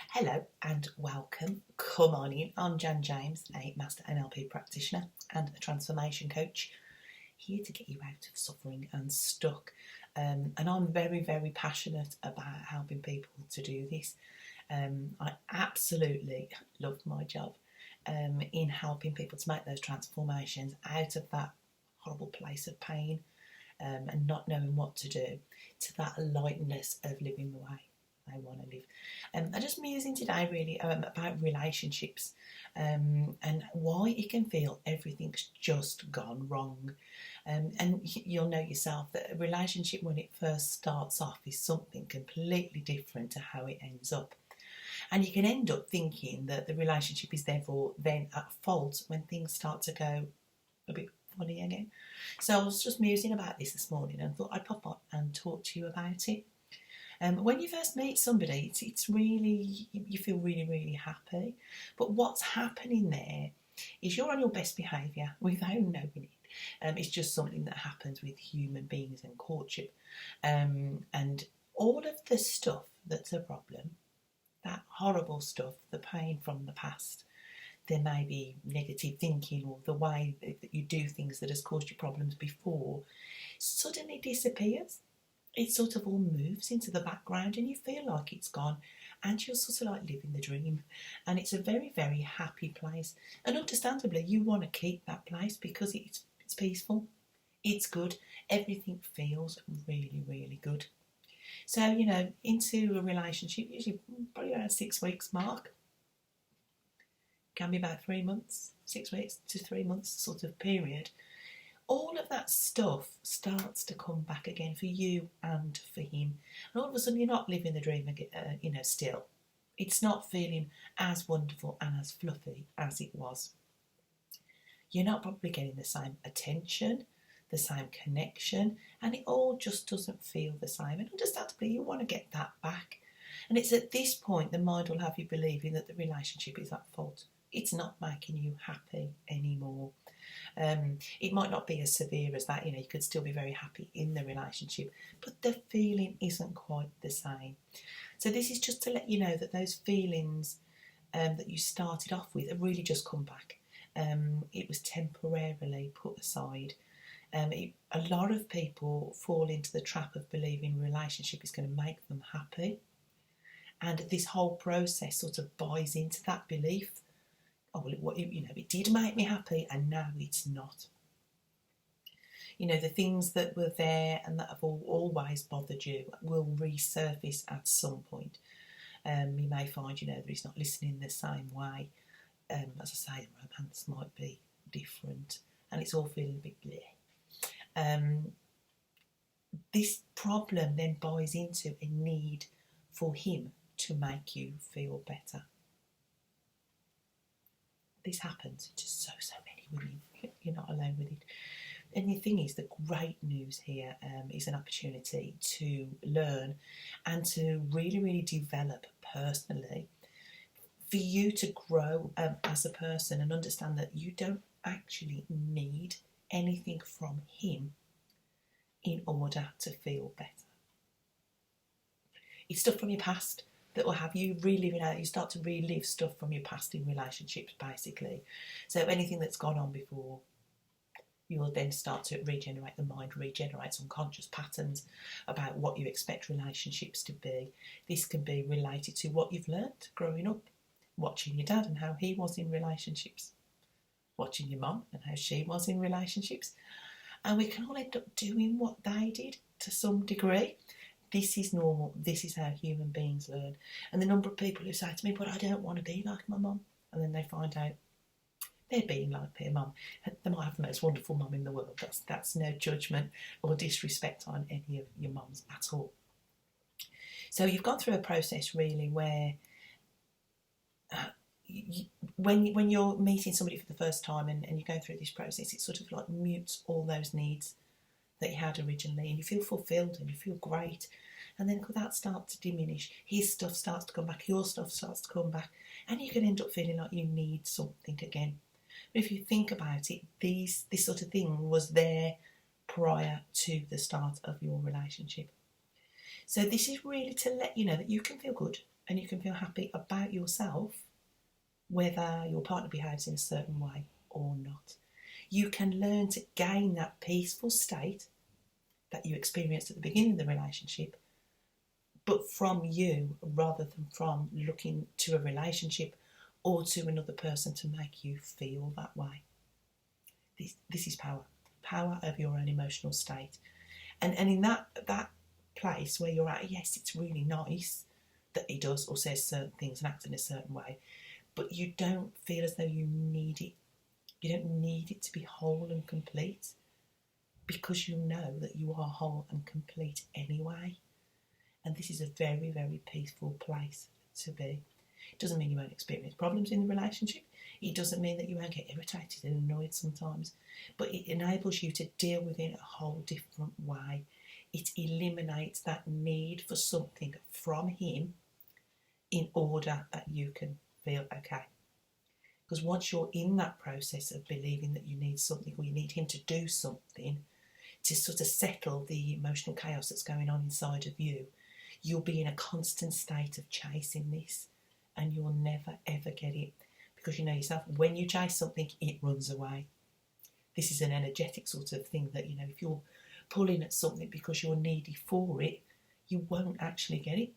Hello and welcome. Come on in. I'm Jan James, a Master NLP practitioner and a transformation coach, here to get you out of suffering and stuck. And I'm very, very passionate about helping people to do this. I absolutely love my job in helping people to make those transformations out of that horrible place of pain and not knowing what to do, to that lightness of living the way I want to live. I'm just musing today really about relationships and why it can feel everything's just gone wrong. And you'll know yourself that a relationship when it first starts off is something completely different to how it ends up. And you can end up thinking that the relationship is therefore then at fault when things start to go a bit funny again. So I was just musing about this morning and thought I'd pop on and talk to you about it. When you first meet somebody, it's really, you feel really, really happy. But what's happening there is you're on your best behaviour without knowing it. It's just something that happens with human beings and courtship. And all of the stuff that's a problem, that horrible stuff, the pain from the past, there may be negative thinking or the way that you do things that has caused you problems before, suddenly disappears. It sort of all moves into the background and you feel like it's gone and you're sort of like living the dream, and it's a very, very happy place, and understandably you want to keep that place because it's peaceful, it's good, everything feels really, really good. So into a relationship, usually probably around 6 weeks mark, can be about 3 months, 6 weeks to 3 months sort of period. All of that stuff starts to come back again for you and for him. And all of a sudden you're not living the dream again, still. It's not feeling as wonderful and as fluffy as it was. You're not probably getting the same attention, the same connection, and it all just doesn't feel the same. And understandably, you want to get that back. And it's at this point the mind will have you believing that the relationship is at fault. It's not making you happy anymore. It might not be as severe as that, you could still be very happy in the relationship, but the feeling isn't quite the same. So this is just to let you know that those feelings that you started off with have really just come back. It was temporarily put aside. A lot of people fall into the trap of believing relationship is going to make them happy, and this whole process sort of buys into that belief. Oh, well, it did make me happy and now it's not. The things that were there and that have always bothered you will resurface at some point. You may find, that he's not listening the same way. As I say, the romance might be different and it's all feeling a bit bleh. This problem then buys into a need for him to make you feel better. This happens to so many women. You're not alone with it. And the thing is, the great news here is an opportunity to learn and to really, really develop personally, for you to grow as a person and understand that you don't actually need anything from him in order to feel better. It's stuff from your past that will have you reliving out. You start to relive stuff from your past in relationships, basically. So anything that's gone on before, you will then start to regenerate. The mind regenerates unconscious patterns about what you expect relationships to be. This can be related to what you've learnt growing up, watching your dad and how he was in relationships, watching your mum and how she was in relationships. And we can all end up doing what they did to some degree. This is normal. This is how human beings learn. And the number of people who say to me, but I don't want to be like my mum. And then they find out they're being like their mum. They might have the most wonderful mum in the world. That's no judgment or disrespect on any of your mums at all. So you've gone through a process really where when you're meeting somebody for the first time and you're going through this process, it sort of like mutes all those needs that you had originally, and you feel fulfilled and you feel great. And then that starts to diminish. His stuff starts to come back, your stuff starts to come back, and you can end up feeling like you need something again. But if you think about it, this sort of thing was there prior to the start of your relationship. So this is really to let you know that you can feel good and you can feel happy about yourself, whether your partner behaves in a certain way or not. You can learn to gain that peaceful state that you experienced at the beginning of the relationship, but from you rather than from looking to a relationship or to another person to make you feel that way. This is power over your own emotional state. And in that place where you're at, yes, it's really nice that he does or says certain things and acts in a certain way, but you don't feel as though you need it. You don't need it to be whole and complete, because you know that you are whole and complete anyway. And this is a very, very peaceful place to be. It doesn't mean you won't experience problems in the relationship. It doesn't mean that you won't get irritated and annoyed sometimes. But it enables you to deal with it in a whole different way. It eliminates that need for something from him in order that you can feel okay. Because once you're in that process of believing that you need something, or you need him to do something to sort of settle the emotional chaos that's going on inside of you, you'll be in a constant state of chasing this, and you'll never ever get it, because you know yourself, when you chase something, it runs away. This is an energetic sort of thing that, you know, if you're pulling at something because you're needy for it, you won't actually get it.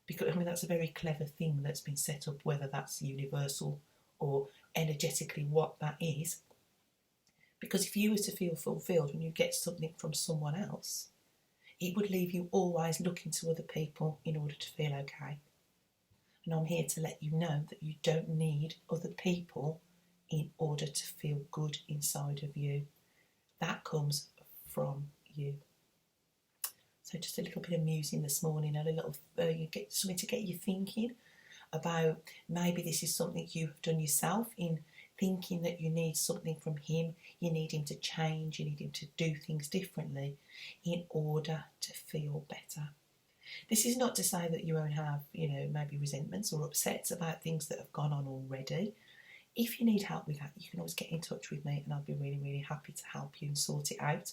Because, I mean, that's a very clever thing that's been set up, whether that's universal or energetically what that is. Because if you were to feel fulfilled when you get something from someone else, it would leave you always looking to other people in order to feel okay. And I'm here to let you know that you don't need other people in order to feel good inside of you. That comes from you. So just a little bit of musing this morning, and a little get something to get you thinking about maybe this is something you have done yourself in thinking that you need something from him, you need him to change, you need him to do things differently in order to feel better. This is not to say that you won't have, you know, maybe resentments or upsets about things that have gone on already. If you need help with that, you can always get in touch with me, and I'll be really, really happy to help you and sort it out.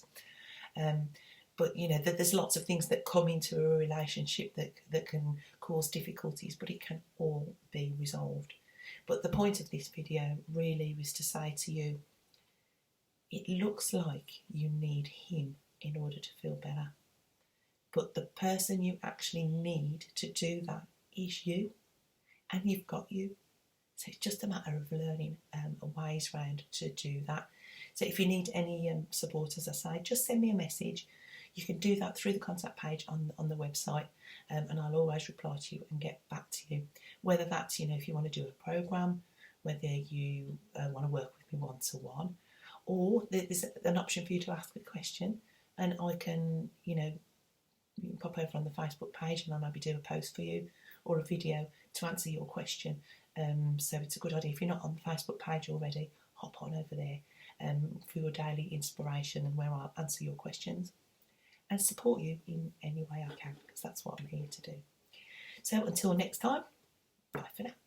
But, you know, there's lots of things that come into a relationship that can cause difficulties, but it can all be resolved. But the point of this video really was to say to you, it looks like you need him in order to feel better. But the person you actually need to do that is you, and you've got you. So it's just a matter of learning ways around to do that. So if you need any support, as I say, just send me a message. You can do that through the contact page on the website, and I'll always reply to you and get back to you. Whether that's, you know, if you want to do a programme, whether you want to work with me one-to-one, or there's an option for you to ask a question, and I can, you know, you can pop over on the Facebook page and I'll maybe do a post for you or a video to answer your question. So it's a good idea, if you're not on the Facebook page already, hop on over there for your daily inspiration, and where I'll answer your questions and support you in any way I can, because that's what I'm here to do. So until next time, bye for now.